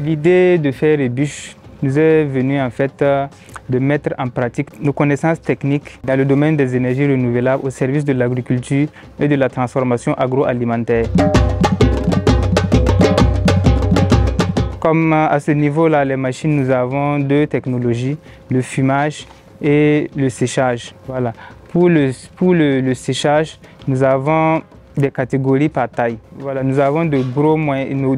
L'idée de faire Rebuche nous est venue en fait de mettre en pratique nos connaissances techniques dans le domaine des énergies renouvelables au service de l'agriculture et de la transformation agroalimentaire. Comme à ce niveau-là, les machines, nous avons deux technologies, le fumage et le séchage. Voilà. Pour le séchage, nous avons des catégories par taille. Voilà, nous avons de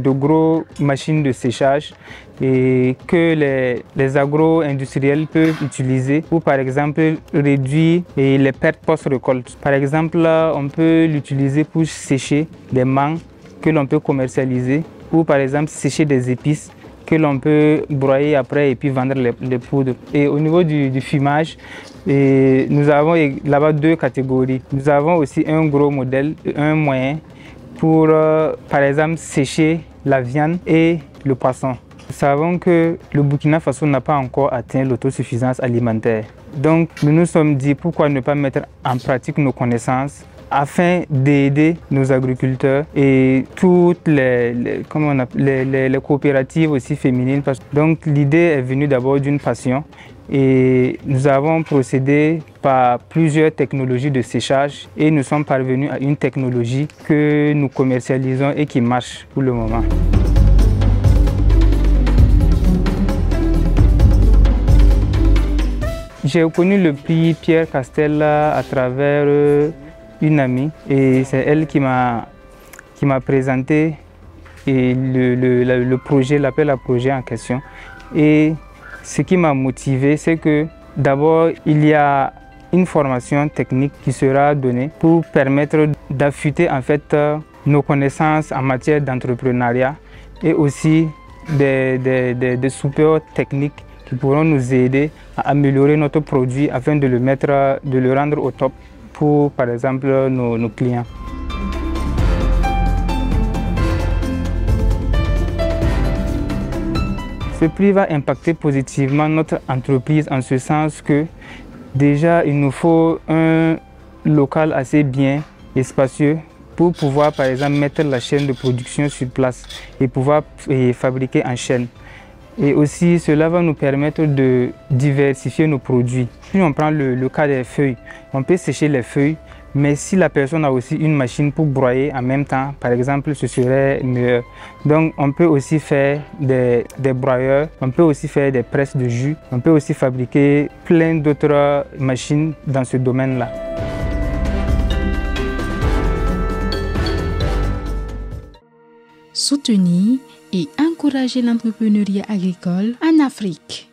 gros machines de séchage et que les agro-industriels peuvent utiliser pour, par exemple, réduire les pertes post-récolte. Par exemple, on peut l'utiliser pour sécher des mangues que l'on peut commercialiser ou, par exemple, sécher des épices que l'on peut broyer après et puis vendre les poudres. Et au niveau du fumage, nous avons là-bas deux catégories. Nous avons aussi un gros modèle, un moyen pour, par exemple, sécher la viande et le poisson. Nous savons que le Burkina Faso n'a pas encore atteint l'autosuffisance alimentaire. Donc, nous nous sommes dit pourquoi ne pas mettre en pratique nos connaissances afin d'aider nos agriculteurs et toutes les coopératives aussi féminines. Donc l'idée est venue d'abord d'une passion et nous avons procédé par plusieurs technologies de séchage et nous sommes parvenus à une technologie que nous commercialisons et qui marche pour le moment. J'ai connu le prix Pierre Castel à travers une amie et c'est elle qui m'a présenté le projet, l'appel à projet en question. Et ce qui m'a motivé, c'est que d'abord il y a une formation technique qui sera donnée pour permettre d'affûter en fait nos connaissances en matière d'entrepreneuriat et aussi des supports techniques qui pourront nous aider à améliorer notre produit afin de le rendre au top pour, par exemple, nos clients. Ce prix va impacter positivement notre entreprise en ce sens que déjà il nous faut un local assez bien et spacieux pour pouvoir, par exemple, mettre la chaîne de production sur place et pouvoir fabriquer en chaîne. Et aussi, cela va nous permettre de diversifier nos produits. Si on prend le cas des feuilles, on peut sécher les feuilles, mais si la personne a aussi une machine pour broyer en même temps, par exemple, ce serait mieux. Donc, on peut aussi faire des broyeurs, on peut aussi faire des presses de jus, on peut aussi fabriquer plein d'autres machines dans ce domaine-là. Soutenir et encourager l'entrepreneuriat agricole en Afrique.